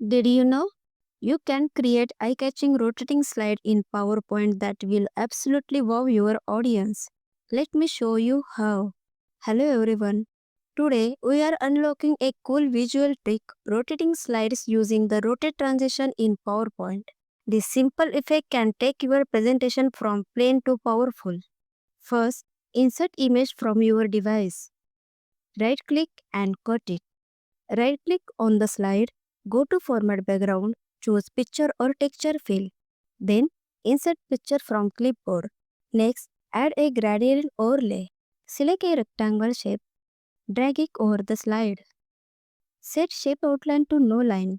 Did you know? You can create eye-catching rotating slide in PowerPoint that will absolutely wow your audience. Let me show you how. Hello everyone. Today we are unlocking a cool visual trick, rotating slides using the rotate transition in PowerPoint. This simple effect can take your presentation from plain to powerful. First, insert image from your device. Right click and cut it. Right click on the slide, go to Format Background, choose Picture or Texture Fill. Then insert picture from clipboard. Next, add a gradient overlay. Select a rectangle shape, drag it over the slide. Set shape outline to no line.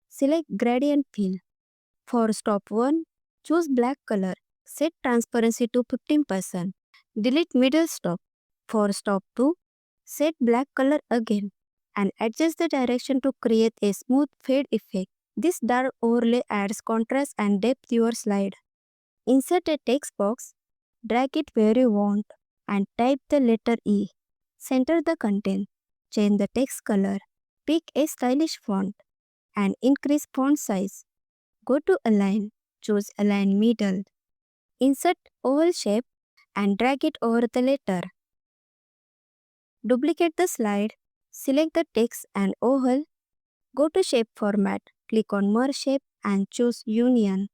Select Gradient Fill. For stop 1, choose black color. Set transparency to 15%. Delete middle stop. For stop 2, set black color again and adjust the direction to create a smooth fade effect. This dark overlay adds contrast and depth to your slide. Insert a text box, drag it where you want and type the letter E. Center the content, change the text color, pick a stylish font and increase font size. Go to Align, choose Align Middle. Insert oval shape and drag it over the letter. Duplicate the slide, select the text and oval, go to Shape Format, click on Merge Shape and choose Union.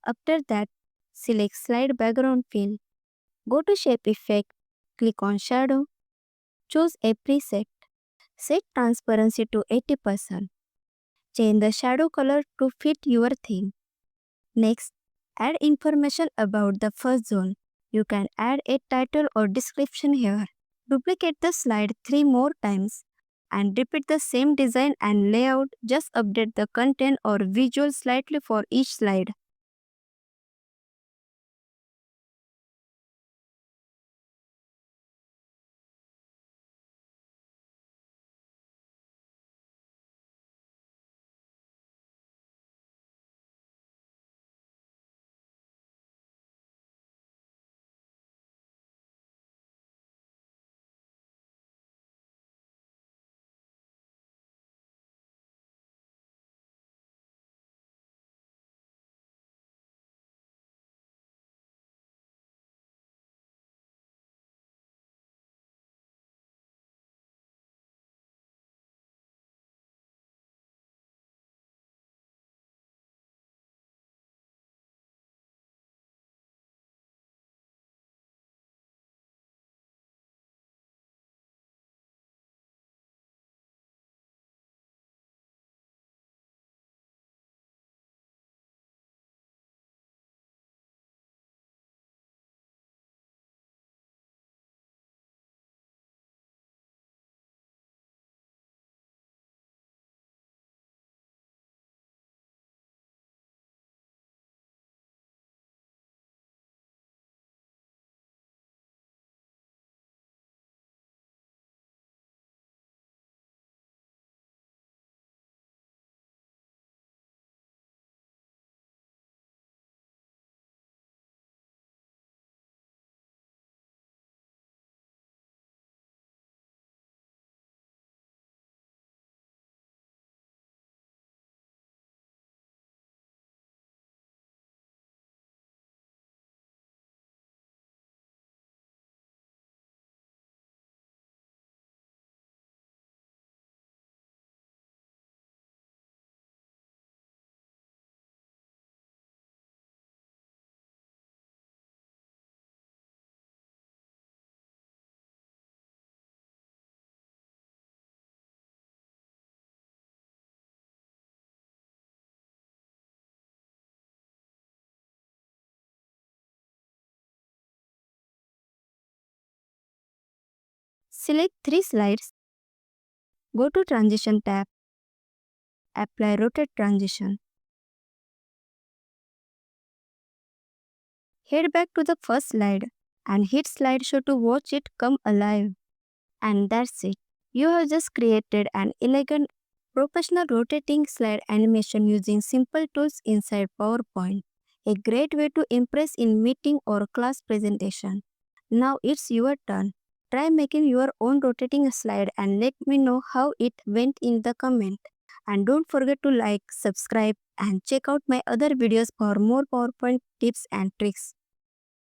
After that, select Slide Background Fill. Go to Shape Effect, click on Shadow, choose a preset. Set transparency to 80%. Change the shadow color to fit your theme. Next, add information about the first zone. You can add a title or description here. Duplicate the slide 3 more times and repeat the same design and layout. Just update the content or visual slightly for each slide. Select 3 slides, go to Transition tab, apply Rotate Transition. Head back to the first slide and hit slideshow to watch it come alive. And that's it. You have just created an elegant professional rotating slide animation using simple tools inside PowerPoint. A great way to impress in meeting or class presentation. Now it's your turn. Try making your own rotating slide and let me know how it went in the comment. And don't forget to like, subscribe, and check out my other videos for more PowerPoint tips and tricks.